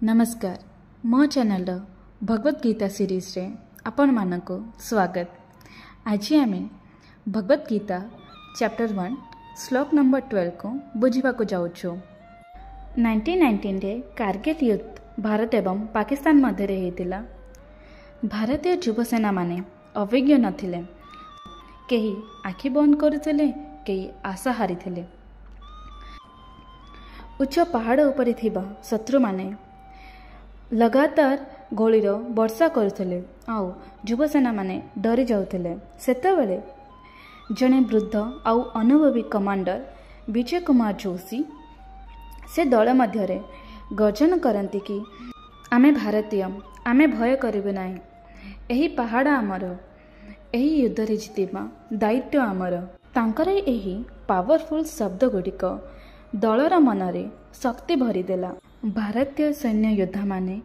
नमस्कार मो channel Bhagavad Gita series रे आपण मानक स्वागत। आज आम भगवत गीता चैप्टर 1 श्लोक नंबर 12 को बुझा जाऊँ। 1919 रे कारगिल युद्ध भारत एवं पाकिस्तान मध्य होता। भारतीय युवसेना माने अभिज्ञ नथिले, कहीं आखि बंद करथिले, कहीं आशा हारिथिले। उच्च पहाड़ उपरे थिबा शत्रु माने लगातार गोलीर वर्षा करथिले आउ युवसेना माने डरी जाउथिले। सेतेबेले जने वृद्ध आउ अनुभवी कमांडर विजय कुमार जोशी से दल मध्य गर्जन करती कि आमे भारतीय, आमे भय करिबु नाही, एही पहाड़ आमर, एही युद्ध रे जितिबा दायित्व आमर। तांकर एही पावरफुल शब्द गुड़िक दलर मनरे शक्ति भरीदेला। भारतीय सैन्य योद्धा माने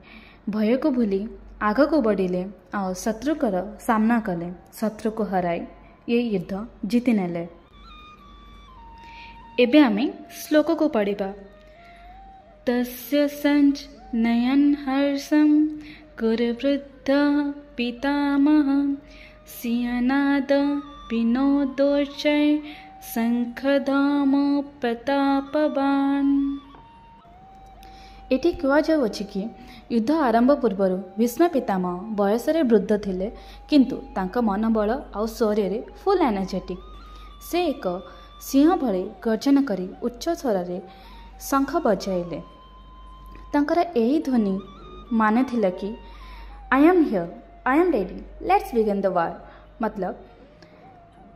भय को भूली आग को बढ़िले आ शत्रुकर सामना कले। शत्रु को हराई ये युद्ध जीति नेले। एबे आमे श्लोक को पढ़िबा। तस्य संच नयन हर्षम गुरुवृद्ध पितामह सिंहनाद विनोदोच्चय शंखधाम प्रतापवान। एठी कुआ जाउछि कि युद्ध आरंभ पूर्व भीष्म पितामह बयस वृद्ध थिले, किंतु तांका मनोबल आउ शौर्य रे फुल एनर्जेटिक। से एक सिंह भली गर्जन करी उच्च स्वर रे शंख बजाइले। तांकर एही ध्वनि माने थिला कि I am here, I am ready, let's begin the war. मतलब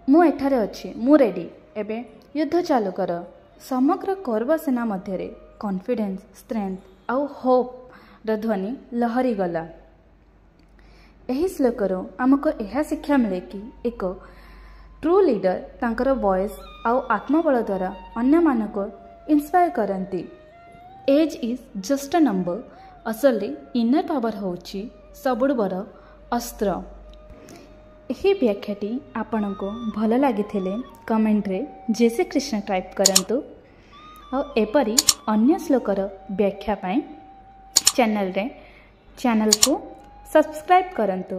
मु एठारे अछि, मु रेडी, एबे युद्ध चालू कर। समग्र कौरव सेना मध्य कॉन्फिडेंस, स्ट्रेंथ आउ होप र ध्वनि लहरी गला। एही श्लोकरो आमको यह शिक्षा मिले कि एक ट्रू लीडर तांकर वॉइस आउ आत्मबल द्वारा अन्य मानको इंस्पायर करती। Age is just a number, असली इनर पावर होची सबुठ बड़ अस्त्र। यही व्याख्याटी आपण को भल लगी कमेंट रे जय श्री कृष्ण टाइप करंतु। और एपरी अन्य श्लोकर व्याख्या पाई चैनल को सब्सक्राइब करंतु।